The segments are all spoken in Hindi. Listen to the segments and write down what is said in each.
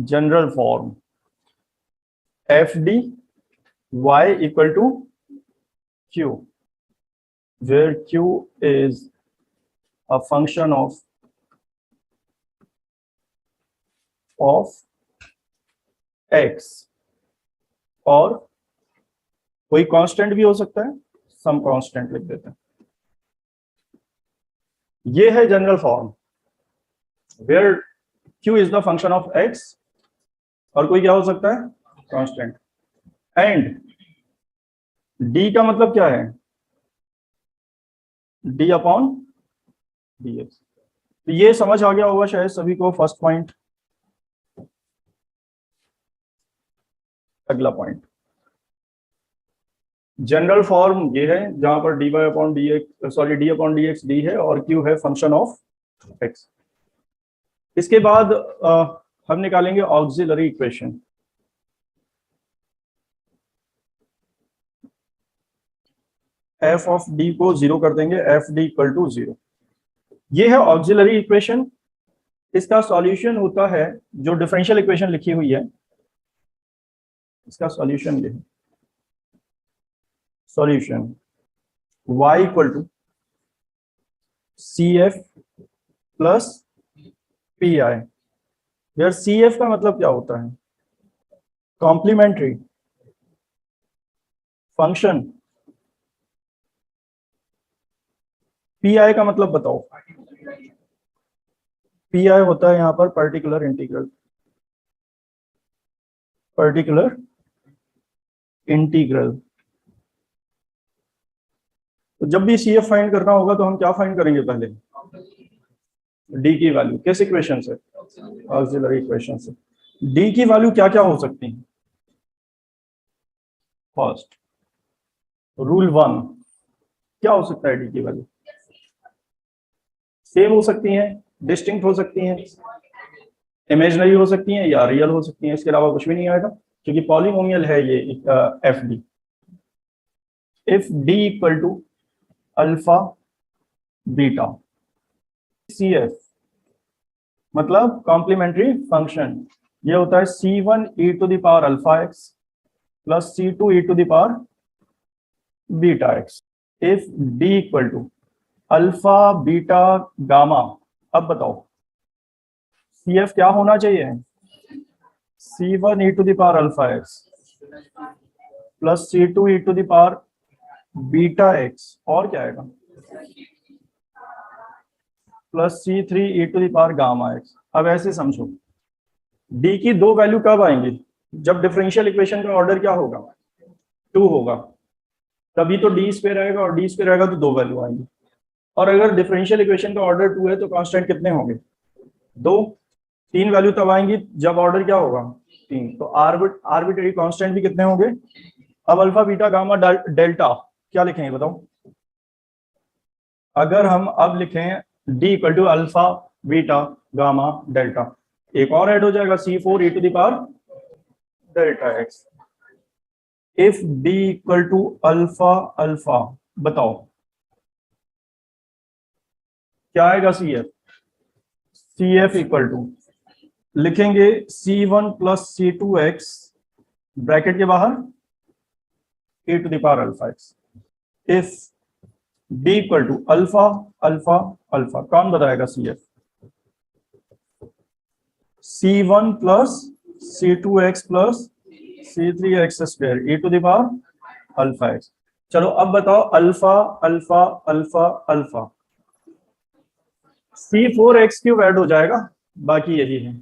General form f D y equal to q, where q is a function of x, और कोई कांस्टेंट भी हो सकता है, सम कांस्टेंट लिख देते हैं। ये है general form where q is the function of x, और कोई क्या हो सकता है, कांस्टेंट। एंड d का मतलब क्या है, d अपॉन dx। तो ये समझ आ गया होगा शायद सभी को फर्स्ट पॉइंट। अगला पॉइंट, जनरल फॉर्म ये है जहां पर dy upon dx, sorry d upon dx d है और q है फंक्शन ऑफ x। इसके बाद हम निकालेंगे auxiliary equation. f of d को 0 कर देंगे, एफ डी इक्वल टू 0। ये है ऑक्सिलरी इक्वेशन। इसका सॉल्यूशन होता है जो डिफरेंशियल इक्वेशन लिखी हुई है, इसका सॉल्यूशन ये है, solution y equal to C F plus P I. यार सी एफ का मतलब क्या होता है, कॉम्प्लीमेंट्री फंक्शन। पी आई का मतलब बताओ, पी आई होता है यहां पर पर्टिकुलर इंटीग्रल, पर्टिकुलर इंटीग्रल। तो जब भी सी एफ फाइंड करना होगा तो हम क्या फाइंड करेंगे, पहले डी की वैल्यू। किस इक्वेशन से, ऑक्सिलरी इक्वेशन से। डी की वैल्यू क्या क्या हो सकती है, फर्स्ट रूल 1 क्या हो सकता है, डी की वैल्यू सेम हो सकती हैं, डिस्टिंक्ट हो सकती हैं, इमेजिनरी हो सकती हैं या रियल हो सकती हैं, इसके अलावा कुछ भी नहीं आएगा क्योंकि पॉलीनोमियल है ये f D. If D equal to alpha beta, C F मतलब कॉम्प्लीमेंट्री फंक्शन, ये होता है c1 e to the power alpha x plus c2 e to the power beta x. If d equal to alpha beta gamma, अब बताओ सी एफ क्या होना चाहिए, c1 e to the power alpha x plus c2 e to the power beta x, और क्या आएगा plus c3 e to the power gamma x. अब ऐसे समझो, d की दो वैल्यू कब आएंगी, जब डिफरेंशियल इक्वेशन का ऑर्डर क्या होगा, 2 होगा, तभी तो d स्क्वायर आएगा, और d स्क्वायर आएगा तो दो वैल्यू आएंगी। और अगर डिफरेंशियल इक्वेशन का ऑर्डर 2 है तो कांस्टेंट कितने होंगे, 2। 3 वैल्यू तब आएंगी जब ऑर्डर क्या होगा, 3। तो आर्बिट्ररी कांस्टेंट भी कितने होंगे। अब अल्फा बीटा गामा डेल्टा क्या लिखेंगे बताओ, अगर हम अब लिखें d equal to alpha beta gamma delta, एक और ऐड हो जाएगा c4 e to the power delta x. If d equal to alpha alpha, बताओ क्या आएगा, C F. C F equal to लिखेंगे c1 plus c2 x bracket के बाहर e to the power alpha x. If d equal to alpha alpha alpha, कौन बताएगा C F, c1 plus c2 x plus c3 x square e to the power alpha x. चलो अब बताओ alpha alpha alpha alpha, c4 x cube add हो जाएगा, बाकी यही है।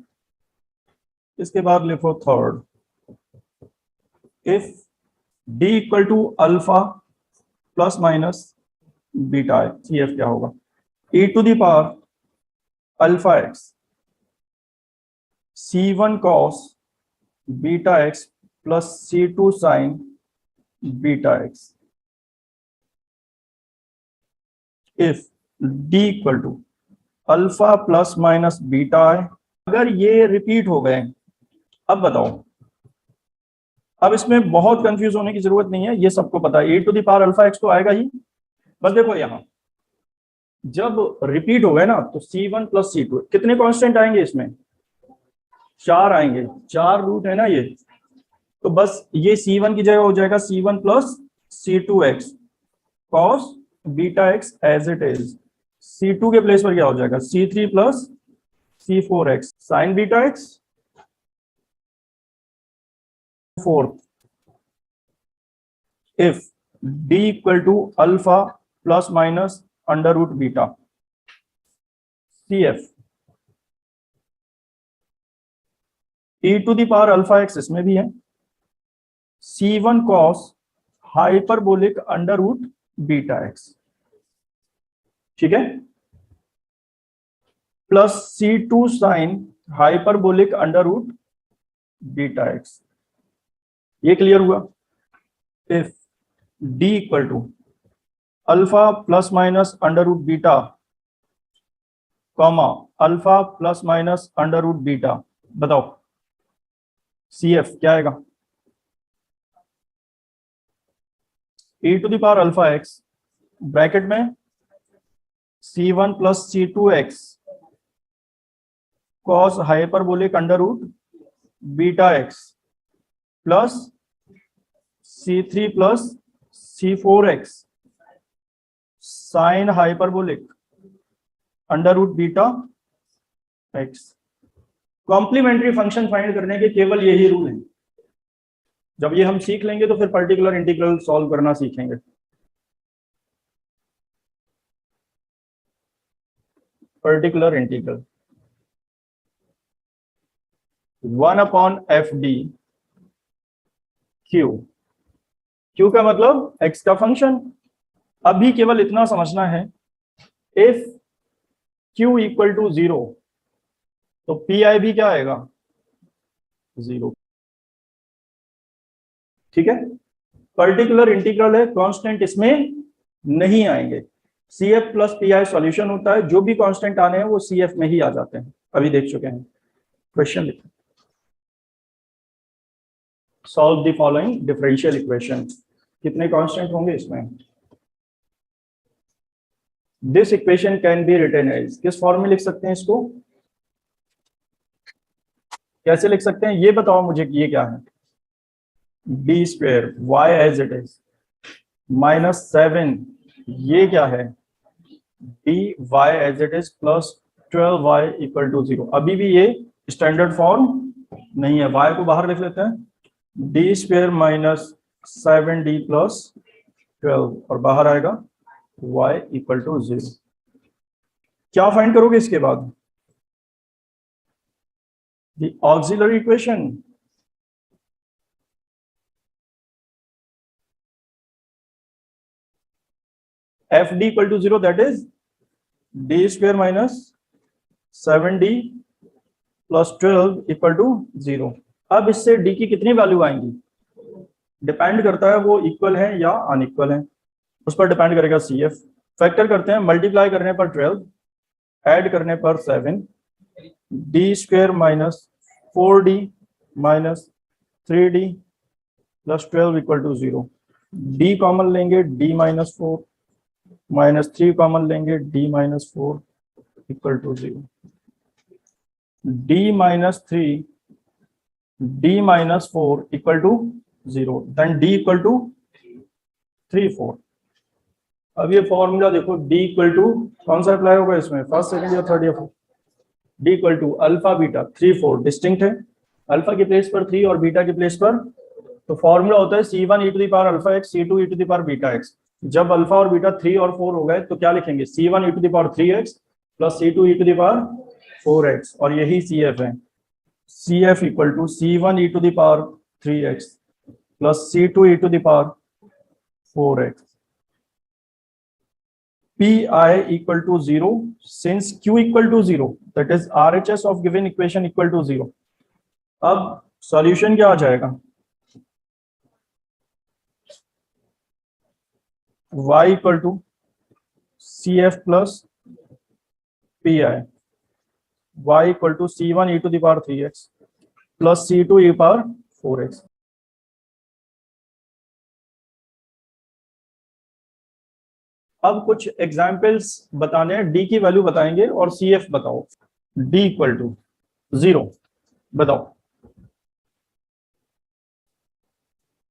इसके बाद लिखो third, if d equal to alpha plus minus beta है, सी एफ क्या होगा, e to the power alpha x c1 cos beta x plus c2 sine beta x. If d equal to alpha plus minus beta है, अगर ये रिपीट हो गए, अब बताओ, अब इसमें बहुत कंफ्यूज होने की जरूरत नहीं है, ये सबको पता है, e to the power alpha x तो आएगा ही। बस देखो यहां जब रिपीट हो गए ना तो c1 प्लस c2 कितने कांस्टेंट आएंगे इसमें, 4 आएंगे, 4 रूट है ना ये, तो बस ये C1 की जगह हो जाएगा C1 plus C2x cos beta x as it is. C2 के प्लेस पर क्या हो जाएगा C3 plus C4x sine beta x. Fourth, if d equal to alpha plus minus under root beta, CF e to the power alpha x इसमें भी है, C1 cos hyperbolic under root beta x, ठीक है, plus C2 sine hyperbolic under root beta x. ये क्लियर हुआ। If d equal to alpha plus minus under root beta comma alpha plus minus under root beta, बताओ CF क्या आएगा, e to the power alpha x bracket में C1 plus C2x cos hyperbolic under root beta x plus C3 plus C4x sine hyperbolic under root beta x. Complementary function find करने के केवल यही रूल हैं। जब ये हम सीख लेंगे तो फिर पर्टिकुलर इंटीग्रल सॉल्व करना सीखेंगे। Particular integral 1 upon F D Q, Q का मतलब एक्स का फंक्शन। अभी केवल इतना समझना है, इफ क्यू इक्वल टू 0 तो पी आई भी क्या आएगा 0, ठीक है। पर्टिकुलर इंटीग्रल है, कांस्टेंट इसमें नहीं आएंगे। CF प्लस पी आई सॉल्यूशन होता है, जो भी कांस्टेंट आने हैं वो CF में ही आ जाते हैं, अभी देख चुके हैं। क्वेश्चन लिखें, solve the following differential equation. कितने कांस्टेंट होंगे इसमें, this equation can be written as, किस फॉर्म में लिख सकते हैं इसको, कैसे लिख सकते हैं ये बताओ मुझे कि ये क्या है। D square y as it is minus 7, ये क्या है D y as it is plus 12y equal to 0। अभी भी ये स्टैंडर्ड फॉर्म नहीं है, y को बाहर लिख लेते हैं, D square minus 7d plus 12 और बाहर आएगा y इक्वल टू 0। क्या फाइंड करोगे इसके बाद, the auxiliary equation. F D equal to 0 that is D square minus 7d plus 12 equal to 0। अब इससे d की कितनी वैल्यू आएंगी, डिपेंड करता है वो इक्वल है या अनइक्वल है, उस पर डिपेंड करेगा CF। फैक्टर करते हैं, मल्टीप्लाई करने पर 12, ऐड करने पर 7, D square minus 4d minus 3d plus 12 equal to 0। d common लेंगे d माइनस 4 माइनस 3 कॉमन लेंगे d minus 4 equal to 0। d minus 3 d minus 4 equal to 0, then d equal to 3 4। अब ये फॉर्मूला देखो, d इक्वल टू कौन सा अप्लाई होगा इसमें, फर्स्ट सेकंड या थर्ड या fourth, d equal to alpha beta 3 4 distinct है, अल्फा के प्लेस पर 3 और बीटा के प्लेस पर, तो फॉर्मूला होता है C1 e to the power alpha x C2 e to the power beta x. जब अल्फा और बीटा 3 और 4 हो गए तो क्या लिखेंगे, C1 e to the power 3x plus C2 e to the power 4x, और यही CF है। CF equal to C1 e to the power 3x plus C2 e to the power 4x। Pi equal to 0 since Q equal to 0, that is RHS of given equation equal to 0। अब सॉल्यूशन क्या आ जाएगा, y equal to CF plus Pi, y equal to C1 e to the power 3x plus C2 e power 4x। अब कुछ एग्जाम्पल्स बताने हैं, d की वैल्यू बताएंगे और CF बताओ। d इक्वल टू 0, बताओ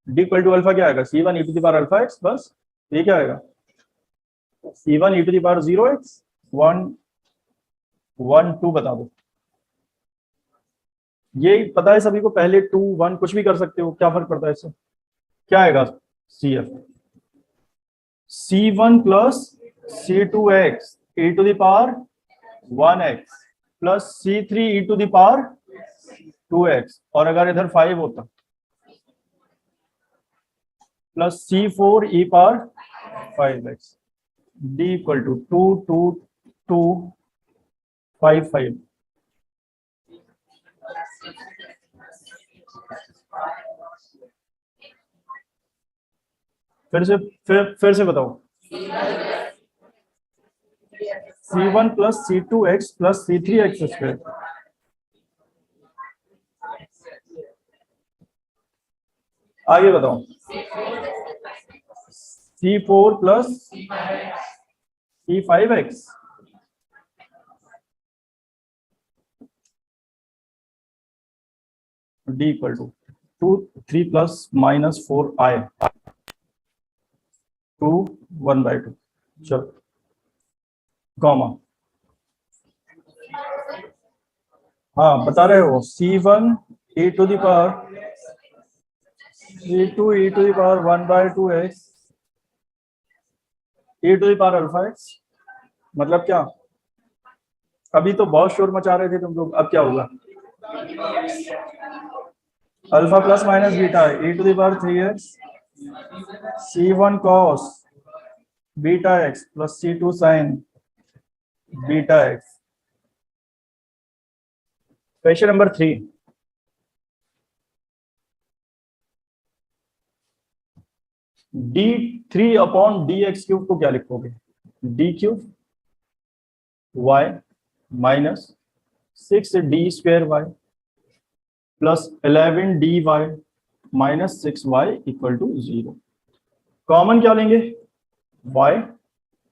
d इक्वल टू अल्फा क्या आएगा, c1 e to the power alpha x, बस ये क्या आएगा, c1 e to the power 0x 1 1 2 बता दो। ये पता है सभी को, पहले 2 1 कुछ भी कर सकते हो, क्या फर्क पड़ता है इससे, क्या आएगा cf c1 plus c2x e to the power 1x plus c3 e to the power 2x, और अगर इधर 5 होता plus c4 e power 5x, d equal to 2 2 2 5 5। फिर से बताओ, c1 plus c2x plus c3x square, आगे बताओ, c4 plus c5x, d equal to 2 3 plus minus 4i 2 1/2। चलो कॉमा, हाँ बता रहे हो, c1 e to the power c2 e to the power 1/2x e to the power alpha x, मतलब क्या, अभी तो बहुत शोर मचा रहे थे तुम लोग, अब क्या होगा, alpha plus minus beta e to the power 3x c1 cos beta x plus c2 sin beta x। Question number 3, d3 upon dx cube को क्या लिखोगे, d cube y minus 6d square y plus 11dy minus 6y equal to 0। Common क्या लेंगे, y,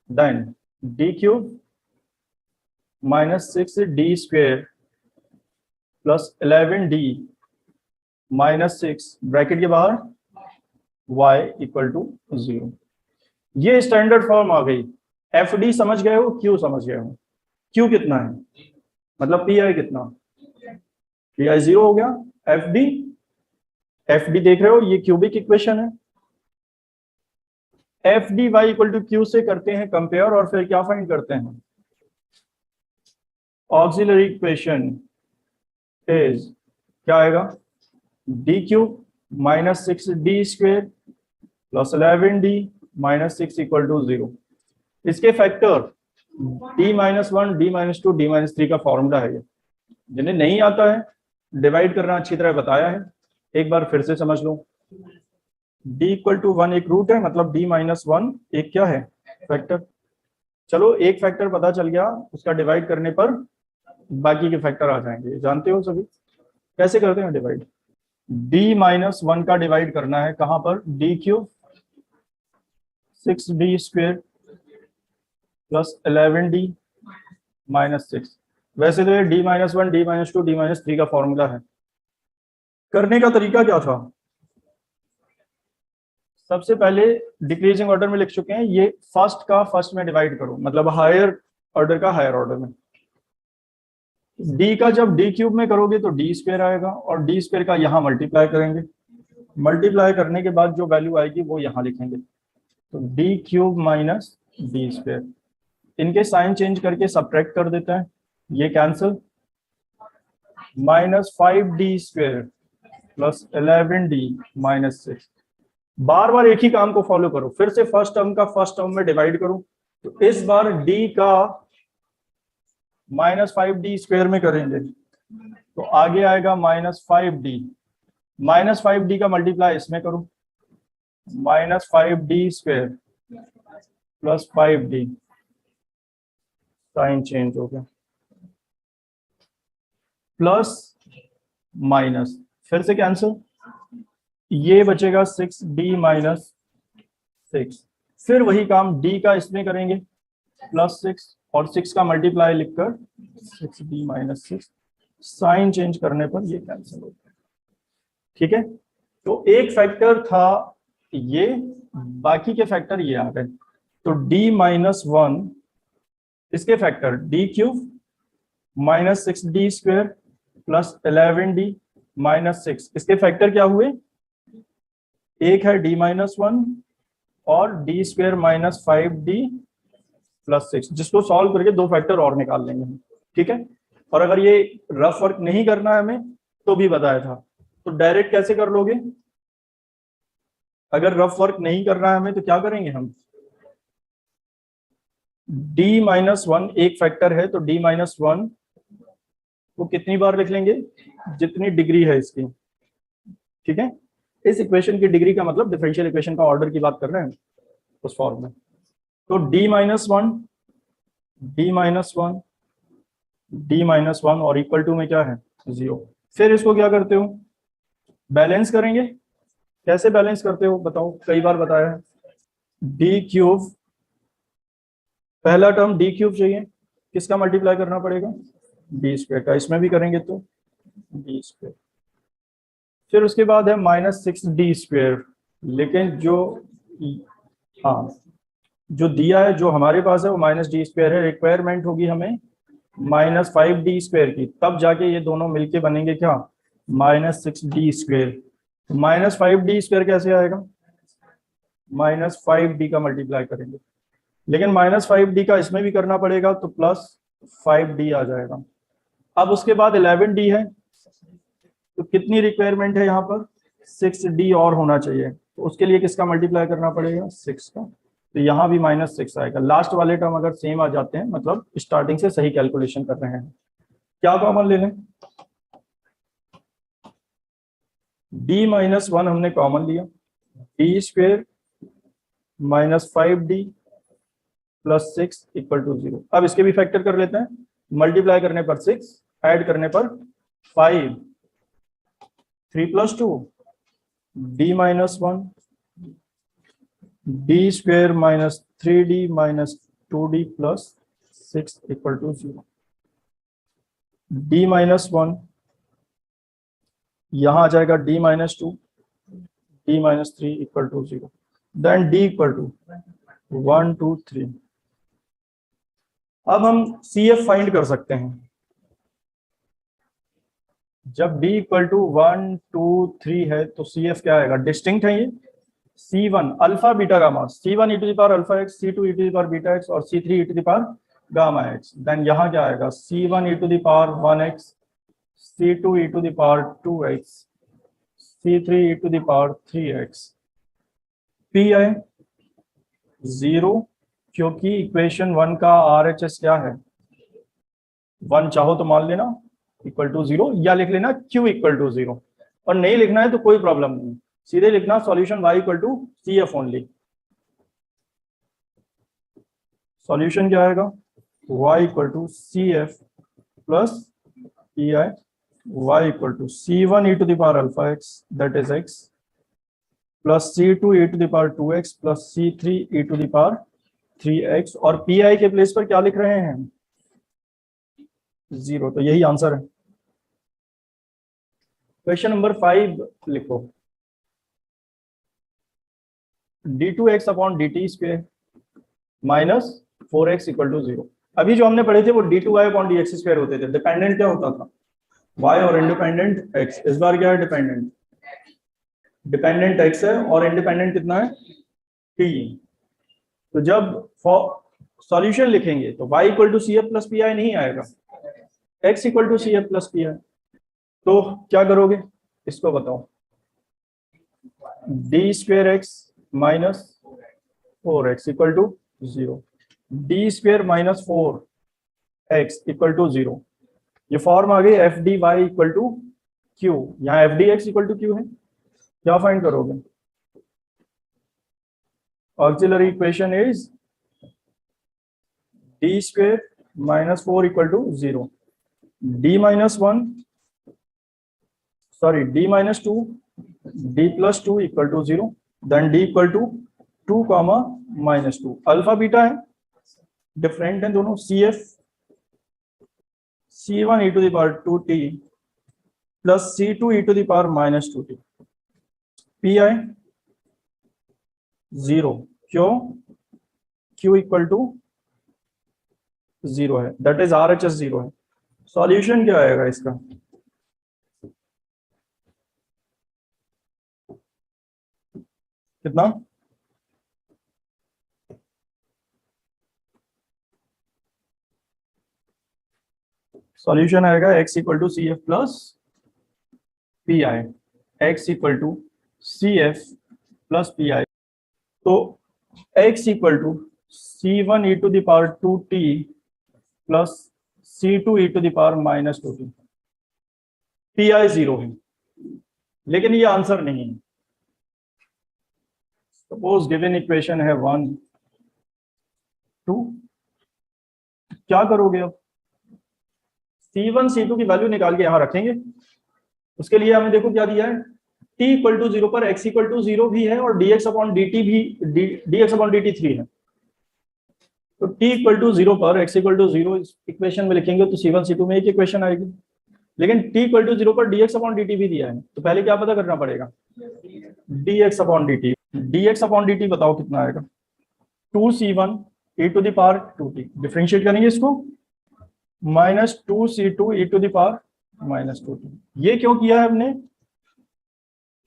then d cube minus 6d square plus 11d minus 6 bracket के बाहर y इक्वल टू 0। ये स्टैंडर्ड फॉर्म आ गई। एफ डी समझ गए हो, क्यू समझ गए हो, क्यू कितना है, मतलब पी आई कितना, पी आई 0 हो गया, एफ डी देख रहे हो, ये क्यूबिक इक्वेशन है। F D y equal to q से करते हैं कंपेयर, और फिर क्या फाइंड करते हैं, ऑक्सिलरी इक्वेशन इज क्या आएगा, D cube minus 6d square plus 11d minus 6 equal to 0। इसके factor d minus 1 d minus 2 d minus 3 का फॉर्मूला है ये, जिन्हें नहीं आता है डिवाइड करना अच्छी तरह बताया है, एक बार फिर से समझ लो। d इक्वल टू 1 एक रूट है, मतलब d माइनस 1 एक क्या है, फैक्टर। चलो एक फैक्टर पता चल गया, उसका डिवाइड करने पर बाकी के फैक्टर आ जाएंगे, जानते हो सभी कैसे करते हैं डिवाइड। d माइनस 1 का डिवाइड करना है कहां पर, d cube 6d square plus 11d minus 6। वैसे तो ये d minus 1 d minus 2 d minus 3 का फॉर्मूला है। करने का तरीका क्या था, सबसे पहले डिक्रीजिंग ऑर्डर में लिख चुके हैं, ये फर्स्ट का फर्स्ट में डिवाइड करो, मतलब हायर ऑर्डर का हायर ऑर्डर में। d का जब d क्यूब में करोगे तो d स्क्वायर आएगा, और d स्क्वायर का यहाँ मल्टीप्लाई करेंगे, मल्टीप्लाई करने के बाद जो वैल्यू आएगी वो यहाँ लिखेंगे, तो d cube minus d square. इनके साइन चेंज करके सब्ट्रैक्ट कर देते हैं, ये cancel, minus 5d square plus 11d minus 6। बार बार एक ही काम को फॉलो करो, फिर से फर्स्ट टर्म का फर्स्ट टर्म में डिवाइड करो, तो इस बार d का माइनस 5d स्क्वायर में करेंगे तो आगे आएगा माइनस 5d, माइनस 5d का मल्टीप्लाई इसमें करो, minus 5d square plus 5d, sign change हो गया, प्लस माइनस फिर से कैंसिल, ये बचेगा 6d माइनस 6। फिर वही काम d का इसमें करेंगे प्लस 6, और 6 का मल्टीप्लाई लिखकर 6d माइनस 6 साइन चेंज करने पर ये कैंसिल होता है। ठीक है, तो एक फैक्टर था ये, बाकी के फैक्टर ये आ गए। तो d माइनस वन, इसके factor d cube minus 6d square plus 11d minus 6, इसके फैक्टर क्या हुए? एक है d माइनस वन और d square minus 5d plus 6, जिसको सॉल्व करके दो फैक्टर और निकाल लेंगे हम। ठीक है, और अगर ये रफ वर्क नहीं करना है हमें तो भी बताया था, तो डायरेक्ट कैसे कर लोगे? अगर रफ वर्क नहीं करना है हमें तो क्या करेंगे हम? d माइनस वन एक फैक्टर है, तो d माइनस वन को कितनी बार लिख लेंगे? जितनी डिग्री है इसकी। ठीक है, इस इक्वेशन की डिग्री का मतलब डिफरेंशियल इक्वेशन का ऑर्डर की बात कर रहे हैं उस फॉर्म में। तो d minus one, d minus one, d minus one और इक्वल टू में क्या है? 0। फिर इसको क्या करते हो? बैलेंस करेंगे। कैसे बैलेंस करते हो बताओ? कई बार बताया है। d क्यूब, पहला टर्म d क्यूब चाहिए, किसका मल्टीप्लाई करना पड़ेगा? d स्क्वायर का। इसमें भी करेंगे तो d स्क्वायर। फिर उसके बाद है माइनस 6d स्क्वायर, लेकिन जो, हाँ, जो दिया है, जो हमारे पास है वो माइनस डी स्क्वायर है। रिक्वायरमेंट होगी हमें माइनस 5d स्क्वायर की, तब जाके ये दोनों मिलके बनेंगे क्या? Minus 6d square. Minus 5d square कैसे आएगा? माइनस 5d का मल्टीप्लाई करेंगे, लेकिन माइनस 5d का इसमें भी करना पड़ेगा, तो प्लस 5d आ जाएगा। अब उसके बाद 11d है, तो कितनी रिक्वायरमेंट है यहाँ पर? 6d और होना चाहिए, तो उसके लिए किसका मल्टीप्लाई करना पड़ेगा? 6 का। तो यहाँ भी माइनस 6 आएगा। लास्ट वाले टर्म अगर सेम आ जाते हैं मतलब स्टार्टिंग से सही कैलकुलेशन कर रहे हैं। क्या कॉमन ले लें? d माइनस वन हमने कॉमन लिया, d square minus 5d plus 6 equal to 0। अब इसके भी फैक्टर कर लेते हैं। मल्टीप्लाई करने पर 6, ऐड करने पर 5, 3 plus 2 d minus one, d square minus 3d minus 2d plus 6 equal to 0। d minus one, यहां आ जाएगा d minus two, d minus three equal to 0। Then d equal to 1 2 3। अब हम CF फाइंड कर सकते हैं। जब d इक्वल टू 1 2 3 है तो CF क्या आएगा? डिस्टिंक्ट है ये। C1 alpha beta gamma, C1 e to the power alpha x, C2 e to the power beta x और C3 e to the power gamma x। Then यहाँ क्या आएगा? C1 e to the power 1x, C2 e to the power 2x, C3 e to the power 3x। P है 0, क्योंकि इक्वेशन 1 का RHS क्या है? 1 चाहो तो मान लेना इक्वल टू 0, या लिख लेना Q इक्वल टू 0, और नहीं लिखना है तो कोई प्रॉब्लम नहीं, सीधे लिखना solution y equal to CF only. Solution क्या आएगा? y equal to CF plus PI, y equal to C1 e to the power alpha x that is x plus C2 e to the power 2x plus C3 e to the power 3x, और PI के प्लेस पर क्या लिख रहे हैं? 0। तो यही आंसर है। क्वेश्चन नंबर 5 लिखो। d2x upon dt square minus 4x equal to 0। अभी जो हमने पढ़े थे वो d2y अपॉन dx स्क्वायर होते थे। डिपेंडेंट क्या होता था? y और इंडिपेंडेंट x। इस बार क्या है? डिपेंडेंट, डिपेंडेंट x है और इंडिपेंडेंट कितना है? t। तो जब सॉल्यूशन लिखेंगे तो y equal to CF plus PI नहीं आएगा, x equal to CF plus PI। तो क्या करोगे? इसको बताओ। d square x minus 4x equal to 0, d square minus 4x equal to 0। ये फॉर्म आ गई f D y equal to Q. यहाँ f D x equal to Q है। क्या फाइंड करोगे? Auxiliary equation is D square minus 4 equal to 0, D minus one, sorry D minus two, D plus two equal to 0, then D equal to 2 comma minus 2। Alpha beta है, डिफरेंट है दोनों। C1 e to the power 2t plus C2 e to the power minus 2t, Pi 0, क्यों? Q इक्वल टू 0 है, दैट इज RHS 0 है। सॉल्यूशन क्या आएगा इसका? कितना? सॉल्यूशन आएगा x equal to C F plus P I, x equal to C F plus P I. तो x equal to C1 e to the power 2t plus C2 e to the power minus 2t, P I 0 है, लेकिन ये आंसर नहीं है। सपोज गिवन इक्वेशन है 1 2, क्या करोगे अब? C1 C2 की वैल्यू निकाल के यहां रखेंगे। उसके लिए हमें देखो क्या दिया है, t इक्वल टू 0 पर x इक्वल टू 0 भी है और dx अपॉन dt भी dx अपॉन dt 3 है। तो t इक्वल टू 0 पर x इक्वल टू 0 इक्वेशन में लिखेंगे तो C1 C2 में एक इक्वेशन आएगी, लेकिन t इक्वल टू 0 पर dx अपॉन dt भी दिया है, तो पहले क्या पता करना पड़ेगा? dx upon dt, dx upon dt बताओ कितना आएगा? 2C1 e to the power 2t, differentiate करेंगे इसको, minus 2C2 e to the power minus 2t। ये क्यों किया है हमने?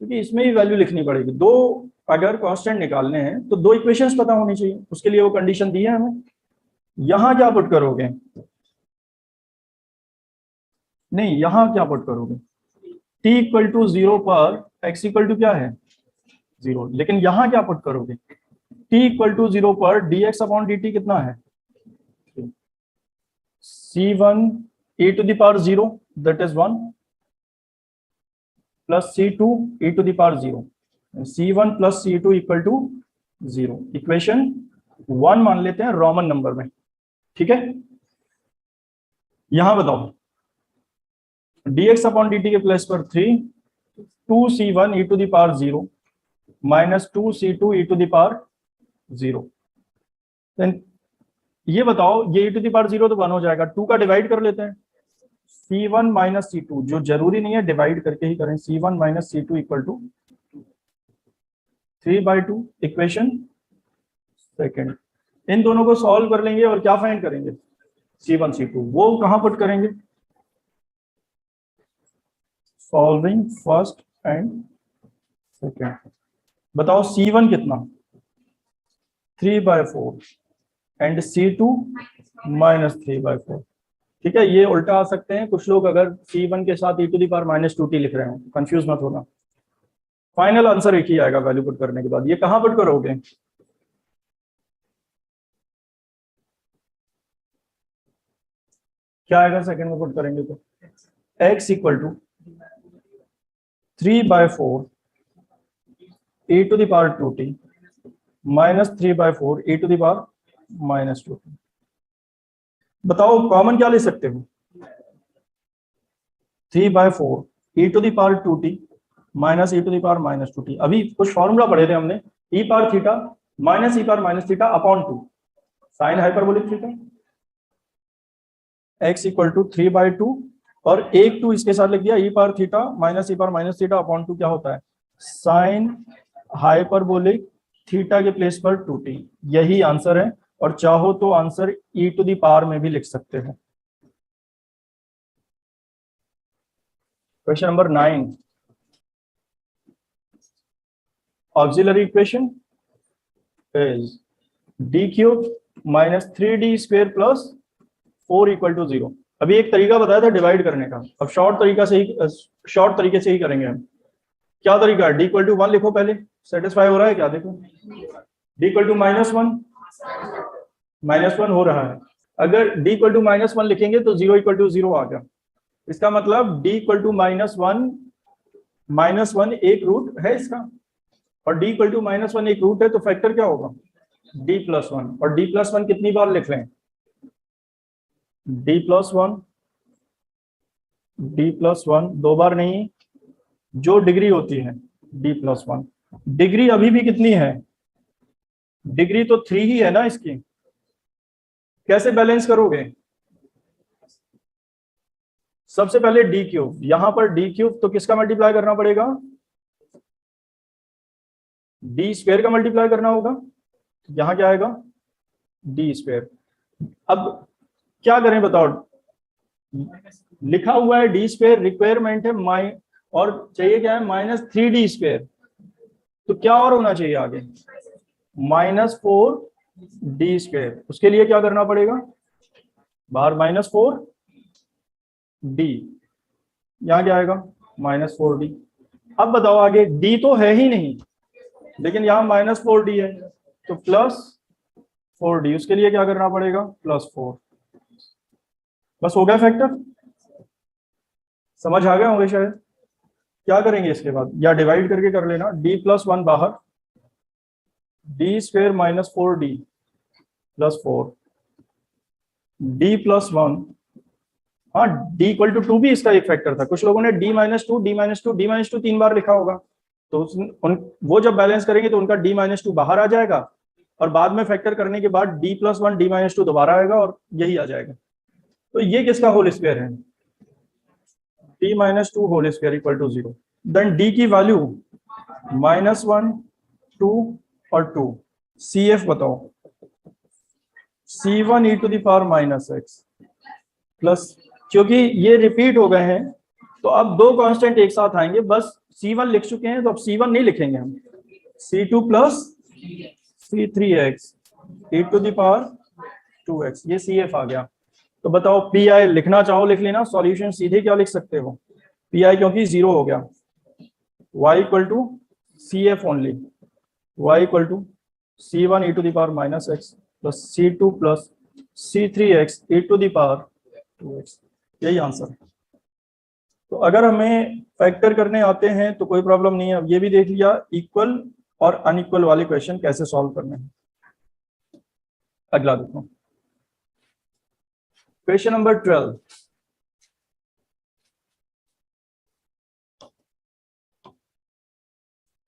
क्योंकि इसमें ही वैल्यू लिखनी पड़ेगी। दो अगर कांस्टेंट निकालने हैं तो दो इक्वेशंस पता होनी चाहिए, उसके लिए वो कंडीशन दी है हमें। यहां क्या पुट करोगे? नहीं, यहां क्या पुट करोगे? t इक्वल टू 0 पर x इक्वल टू क्या है? 0, लेकिन यहां क्या पुट करोगे? t इक्वल टू 0 पर dx अपॉन dt कितना है? C1 e to the power 0, that is 1, plus C2 e to the power 0, C1 plus C2 equal to 0। Equation 1 मान लेते हैं रोमन नंबर में, ठीक है। यहां बताओ dx अपॉन dt के प्लेस पर 3, 2C1 e to the power 0 minus 2C2 e to the power 0। Then ये बताओ, ये e टू दी पावर 0 तो 1 हो जाएगा, 2 का डिवाइड कर लेते हैं, C1 माइनस C2, जो जरूरी नहीं है डिवाइड करके ही करें, C1 minus C2 equal to 3/2, equation second. इन दोनों को सॉल्व कर लेंगे और क्या फाइंड करेंगे? C1 C2, वो कहां पुट करेंगे? Solving first and second. बताओ C1 कितना? 3/4 एंड C2 माइनस 3/4। ठीक है, ये उल्टा आ सकते हैं कुछ लोग, अगर C1 के साथ e to the power minus 2t लिख रहे हो, कंफ्यूज मत होना। फाइनल आंसर एक ही आएगा वैल्यू पुट करने के बाद। ये कहां पुट करोगे? क्या आएगा सेकंड में पुट करेंगे तो? x equal to 3/4 e to the power 2t minus 3/4 e to the power minus 2t। बताओ कॉमन क्या ले सकते हो? 3/4 e to the power 2t minus e to the power minus 2t। अभी कुछ फॉर्मूला पढ़े थे हमने, e power theta minus e power minus theta upon 2 sine hyperbolic theta, x equal to 3/2 और एक 2 इसके साथ लिख दिया, e power theta minus e power minus theta upon 2 क्या होता है? साइन हाइपरबोलिक थीटा के प्लेस पर 2t। यही आंसर है, और चाहो तो answer e to the power में भी लिख सकते हो। Question number 9, auxiliary equation is d cube minus 3d square plus 4 equal to 0। अभी एक तरीका बताया था डिवाइड करने का, अब शॉर्ट तरीके से ही करेंगे हम। क्या तरीका है? d इक्वल टू 1 लिखो पहले, सेटिस्फाई हो रहा है क्या? देखो d इक्वल टू -1 हो रहा है। अगर d इक्वल टू -1 लिखेंगे तो 0 इक्वल टू 0 आ गया। इसका मतलब d इक्वल टू -1 एक रूट है इसका, और d इक्वल टू -1 एक रूट है, तो फैक्टर क्या होगा? d+1। और d+1 कितनी बार लिख लें? d+1 दो बार नहीं, जो डिग्री होती है d+1। डिग्री अभी भी कितनी है? डिग्री तो 3 ही है ना इसकी। कैसे बैलेंस करोगे? सबसे पहले डी क्यूब, यहां पर डी क्यूब तो किसका मल्टीप्लाई करना पड़ेगा, डी स्क्वायर का मल्टीप्लाई करना होगा, यहां क्या आएगा डी स्क्वायर। अब क्या करें बताओ, लिखा हुआ है डी स्क्वायर, रिक्वायरमेंट है और चाहिए क्या है -3d², तो क्या और होना चाहिए आगे -4d²। उसके लिए क्या करना पड़ेगा, बाहर -4d, यहां क्या आएगा -4d। अब बताओ आगे, d तो है ही नहीं लेकिन यहां -4d है तो +4d, उसके लिए क्या करना पड़ेगा +4। बस हो गया फैक्टर, समझ आ गया होंगे शायद। क्या करेंगे इसके बाद, या डिवाइड करके कर लेना, d+1 बाहर, d² -4d +4, d+1, हाँ d = 2 भी इसका एक फैक्टर था। कुछ लोगों ने d-2 d-2 d-2 3 बार लिखा होगा, तो वो जब बैलेंस करेंगे तो उनका d-2 बाहर आ जाएगा और बाद में फैक्टर करने के बाद d+1 d-2 दोबारा आएगा और यही आ जाएगा। तो ये किसका होल स्क्वायर है, d-2 whole square equal to 0। Then d की वैल्यू -1 2 और 2। CF बताओ, C1 e⁻⁻x प्लस, क्योंकि ये रिपीट हो गए हैं तो अब दो कांस्टेंट एक साथ आएंगे, बस C1 लिख चुके हैं तो अब C1 नहीं लिखेंगे हम, C2 + C3x e⁻2x, ये CF आ गया। तो बताओ PI लिखना चाहो लिख लेना, सॉल्यूशन सीधे क्या लिख सकते हो PI, क्योंकि 0 हो गया, y = CF only, y = C1 e⁻⁻x plus C2 + C3x e⁻2x, यही आंसर है। तो अगर हमें फैक्टर करने आते हैं तो कोई प्रॉब्लम नहीं है। अब ये भी देख लिया इक्वल और अनइक्वल वाले क्वेश्चन कैसे सॉल्व करने हैं। अगला देखो, क्वेश्चन नंबर 12।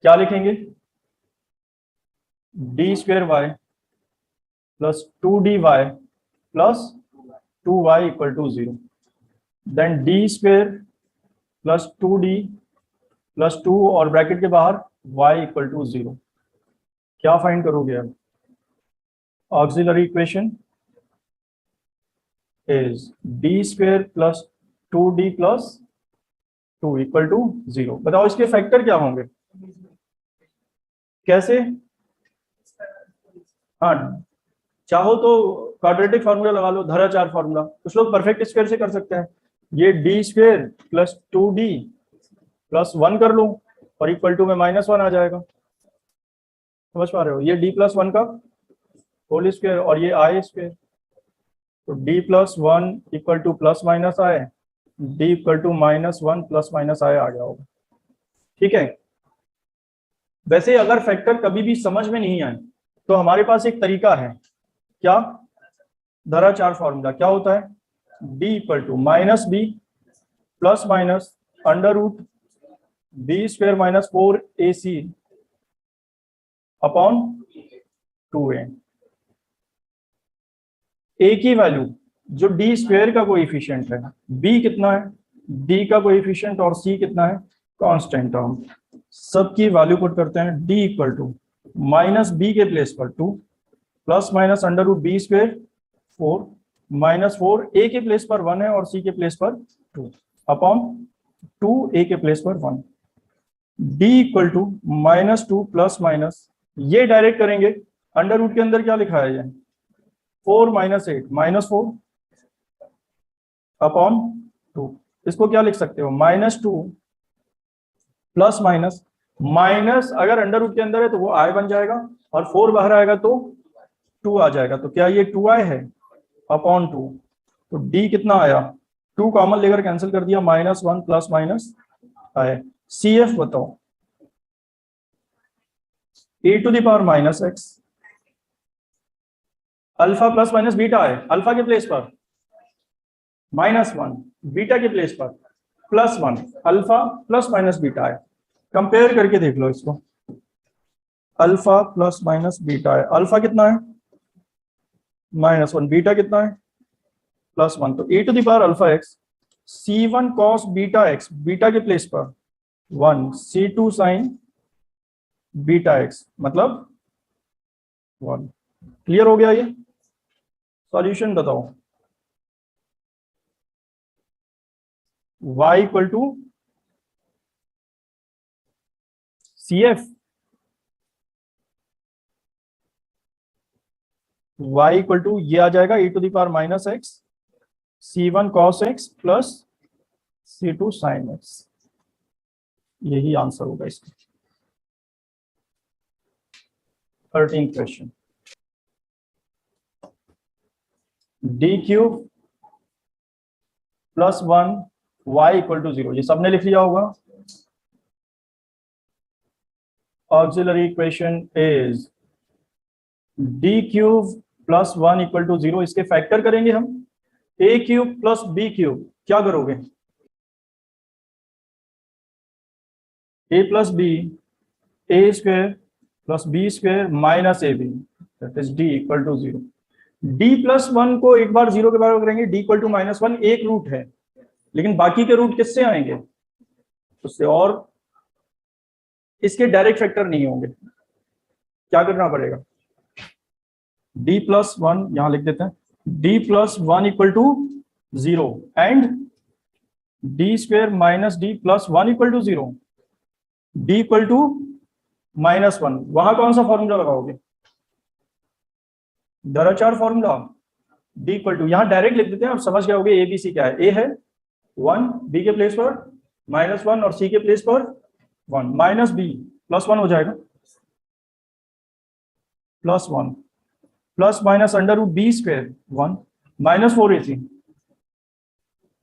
क्या लिखेंगे, d² y plus 2dy plus 2y = 0, then d² plus 2d plus 2 और ब्रैकेट के बाहर y = 0। क्या फाइंड करोगे अब, auxiliary equation is d² plus 2d plus 2 = 0। बताओ इसके फैक्टर क्या होंगे, कैसे, हाँ चाहो तो क्वाड्रेटिक फार्मूला लगा लो, धाराचार फार्मूला, कुछ लोग परफेक्ट स्क्वायर से कर सकते हैं। ये d² प्लस 2d प्लस 1 कर लो और इक्वल टू में -1 आ जाएगा, समझ पा रहे हो, ये d+1 का होल स्क्वायर और ये i², तो d+1 = ±i, d = -1 ±i आ गया होगा। ठीक है, वैसे अगर फैक्टर कभी भी समझ में नहीं आए तो हमारे पास एक तरीका है, क्या, धाराचार फॉर्मूला क्या होता है, d = -b plus minus √b² - 4ac upon 2a। a की वैल्यू जो d² का कोएफिशिएंट है, b कितना है, d का कोएफिशिएंट और c कितना है कांस्टेंट टर्म, सबकी वैल्यू पुट करते हैं। d = -b के प्लेस पर 2 प्लस माइनस √b² 4 -4 a के प्लेस पर 1 है और c के प्लेस पर 2 अपॉन 2 a के प्लेस पर 1। d = -2 प्लस माइनस, ये डायरेक्ट करेंगे, अंडर रूट के अंदर क्या लिखा है, ये 4 - 8 -4 अपॉन 2। इसको क्या लिख सकते हो, -2 प्लस माइनस अगर अंडर रूट के अंदर है तो वो i बन जाएगा और 4 बाहर आएगा तो 2 आ जाएगा, तो क्या ये 2i है अपॉन 2। तो d कितना आया, 2 कॉमन लेकर कैंसिल कर दिया, -1 प्लस माइनस i। CF बताओ, e⁻⁻x, alpha plus minus beta है, अल्फा के प्लेस पर -1, बीटा के प्लेस पर +1, अल्फा प्लस माइनस बीटा है। कंपेयर करके देख लो इसको, अल्फा प्लस माइनस बीटा है, अल्फा कितना है -1, बीटा कितना है +1, तो e⁻⁴x C1 cos beta x, beta के प्लेस पर 1, C2 साइन बीटा एक्स मतलब 1। क्लियर हो गया ये? सॉल्यूशन बताओ। y equal to CF, y equal to ये आ जाएगा e to the power minus x C1 cos x plus C2 sin x। यही आंसर होगा इसका। 13th question, d cube plus 1 y equal to 0, ये सबने लिख लिया होगा। Auxiliary equation is d cube plus 1 equal to 0। इसके फैक्टर करेंगे हम, a cube plus b cube, क्या करोगे? a plus b, A square plus b square minus a b, that is d equal to 0। d plus 1 को एक बार 0 के बराबर करेंगे, d इक्वल टू माइनस 1 एक रूट है, लेकिन बाकी के रूट किससे आएंगे? उससे, और इसके डायरेक्ट फैक्टर नहीं होंगे। क्या करना पड़ेगा? d प्लस 1 यहां लिख देते हैं, d plus 1 equal to 0 and d square minus d plus 1 equal to 0, d equal to minus 1। वहां कौन सा फॉर्मूला लगाओगे? दराचार फॉर्मूला। d इक्वल टू, यहां डायरेक्ट लिख देते हैं, आप समझ गए होगे ABC क्या है। a है 1, b के प्लेस पर माइनस 1 और c के प्लेस पर 1, माइनस b प्लस 1 हो जाएगा, plus 1 plus minus under root b square 1 minus 4ac।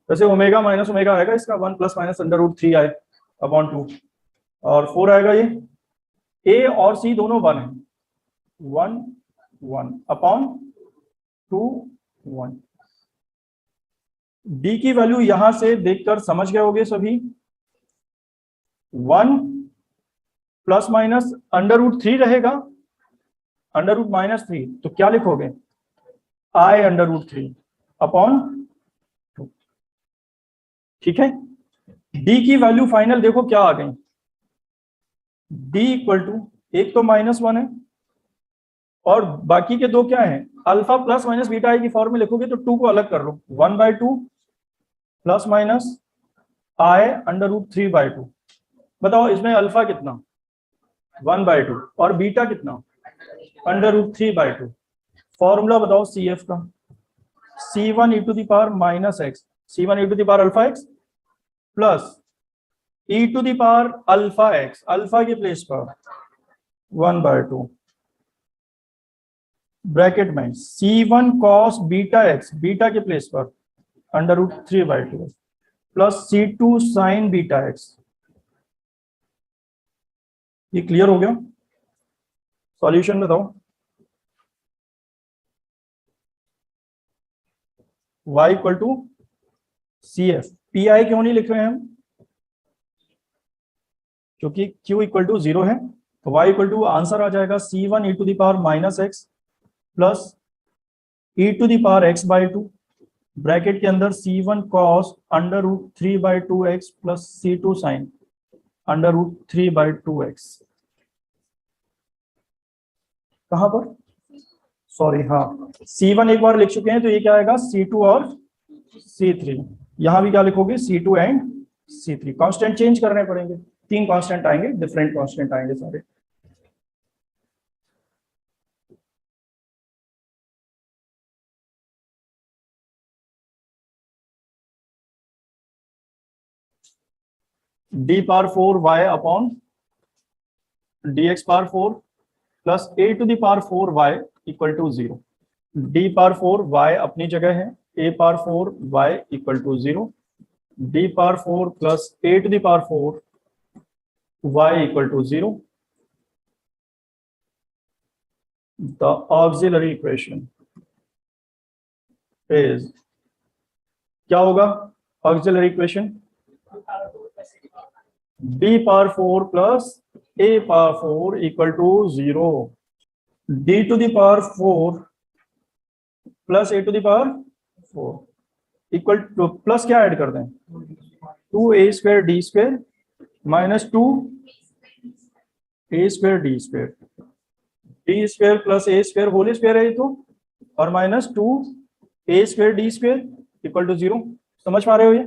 वैसे ओमेगा माइनस ओमेगा आएगा इसका, 1 प्लस माइनस अंडर रूट 3 आए अपॉन 2 और 4 आएगा। ये a और c दोनों 1 है, 1 1 अपॉन 2 1। d की वैल्यू यहां से देखकर समझ गए होगे सभी। 1 प्लस माइनस अंडर रूट 3 रहेगा, अंडर रूट माइनस 3, तो क्या लिखोगे? i under root 3 upon 2। ठीक है, d की वैल्यू फाइनल देखो क्या आ गई, d इक्वल टू, एक तो माइनस 1 है और बाकी के दो क्या है? Alpha plus minus beta i की फॉर्म में लिखोगे तो 2 को अलग कर लो, 1/2 plus minus i under root 3/2। बताओ इसमें अल्फा कितना? 1/2 और बीटा कितना? Under root 3/2। फॉर्मूला बताओ CF का, C1 e to the power minus x, C1 e to the power alpha x plus e to the power alpha x, alpha के प्लेस पर 1/2 ब्रैकेट में C1 cos beta x, beta के प्लेस पर under root 3/2 plus C2 sine beta x. ये क्लियर हो गया? सॉल्यूशन बताओ। y equal to CF, PI क्यों नहीं लिख रहे हैं हम? क्योंकि Q इक्वल टू 0 है, तो y इक्वल टू आंसर आ जाएगा C1 e to the power minus x plus e to the power x/2 bracket के अंदर C1 cos under root 3/2x plus C2 sine under root 3/2x। कहां पर? सॉरी, हाँ, C1 एक बार लिख चुके हैं, तो ये क्या आएगा? C2 और C3। यहां भी क्या लिखोगे? C2 and C3। Constant change करने पड़ेंगे, 3 कांस्टेंट आएंगे, डिफरेंट कांस्टेंट आएंगे सारे। d power 4 y upon dx power 4 plus a to the power 4 y equal to 0। d power 4 y अपनी जगह है, a power 4 y equal to 0, d power 4 plus a to the power 4 y equal to 0। The auxiliary equation is, क्या होगा auxiliary equation? b power 4 plus a power 4 equal to 0, d to the power 4 plus a to the power 4 equal to plus क्या ऐड कर दें, 2a² d² minus 2a² d² plus a² whole square है ये तो, और minus 2a² d² equal to 0। समझ पा रहे हो ये,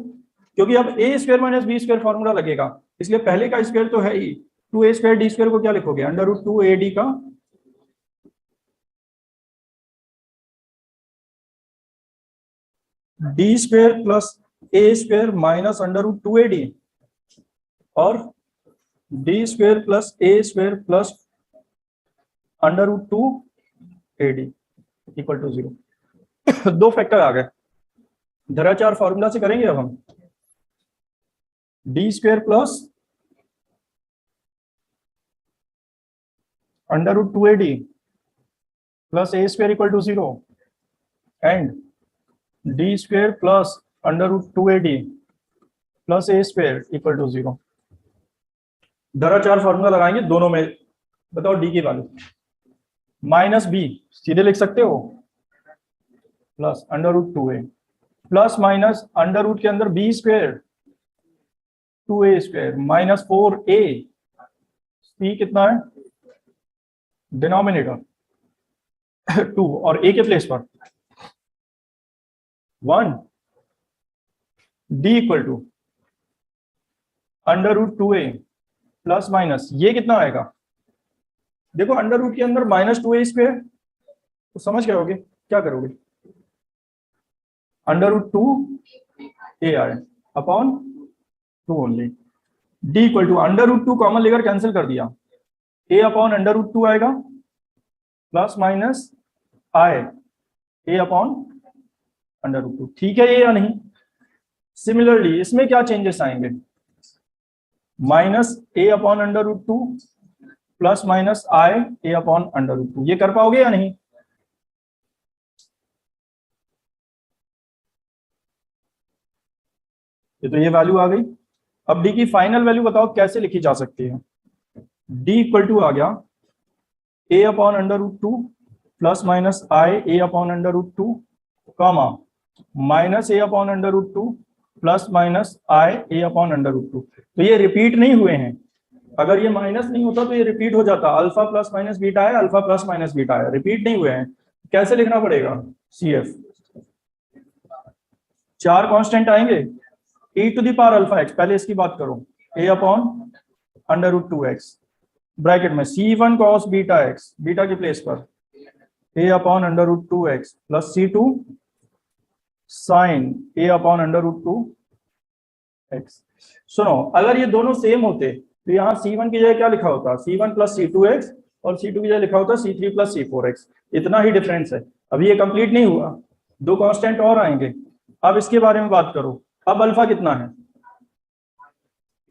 क्योंकि अब a² माइनस b² फॉर्मूला लगेगा, इसलिए पहले का स्क्वायर तो है ही, 2a² d² को क्या लिखोगे, √2ad का d² plus a² minus √2ad और d² plus a² plus √2ad equal to 0। दो फैक्टर आ गए, जरा चार फॉर्मूला से करेंगे अब हम। d² plus √2ad plus a² equal to 0 and d² plus √2ad plus a² equal to 0। जरा चार फॉर्मूला लगाएंगे दोनों में, बताओ d की वैल्यू, माइनस b सीधे लिख सकते हो, plus √2a plus minus under root के अंदर b² 2a² minus 4a, c कितना है डिनोमिनेटर 2 और a के प्लेस पर 1, d equal to √2a plus minus ये कितना आएगा, देखो अंडर रूट के अंदर माइनस 2a², तो समझ गए होगे क्या करोगे, √2a आए upon 2 only, d equal to √2 common लेकर कैंसिल कर दिया, a अपॉन √2 आएगा plus minus i a upon √2। ठीक है ये या नहीं। सिमिलरली इसमें क्या चेंजेस आएंगे, minus a upon √2 plus minus i a upon √2, ये कर पाओगे या नहीं। ये तो ये वैल्यू आ गई। अब d की फाइनल वैल्यू बताओ कैसे लिखी जा सकती है, d इक्वल टू आ गया a upon √2 plus minus i a upon √2 comma minus a upon √2 plus minus i a upon √2। तो ये रिपीट नहीं हुए हैं, अगर ये माइनस नहीं होता तो ये रिपीट हो जाता, अल्फा प्लस माइनस बीटा है, अल्फा प्लस माइनस बीटा है, रिपीट नहीं हुए हैं। कैसे लिखना पड़ेगा, CF 4 कांस्टेंट आएंगे, e to the power alpha x, पहले इसकी बात करो, a अपॉन √2x ब्रैकेट में c1 cos beta x, beta के प्लेस पर a upon √2x plus c2 sine a upon √2x। सुनो अगर ये दोनों सेम होते तो यहाँ c1 की जगह क्या लिखा होता, c1 प्लस c2x, और c2 की जगह लिखा होता c3 प्लस c4x, इतना ही डिफरेंस है। अभी ये कंप्लीट नहीं हुआ, दो कांस्टेंट और आएंगे, अब इसके बारे में बात करो। अब अल्फा कितना है,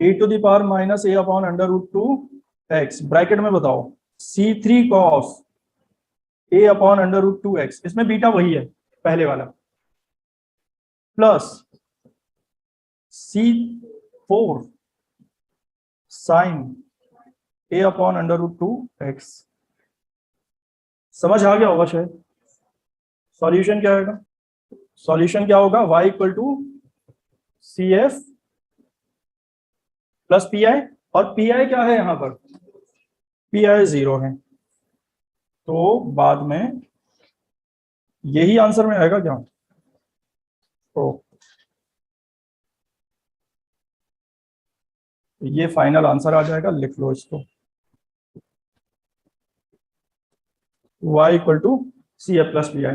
e to the power minus a upon √2x bracket में बताओ c3 cos a upon √2x, इसमें बीटा वही है पहले वाला, plus c4 sign a upon √2x। समझ आ गया होगा शायद। सॉल्यूशन क्या होगा, सॉल्यूशन क्या होगा, y equal to CF plus PI, और PI क्या है यहां पर, PI 0 है, तो बाद में यही आंसर में आएगा क्या, तो ये फाइनल आंसर आ जाएगा, लिख लो इसको, y equal to CF plus PI।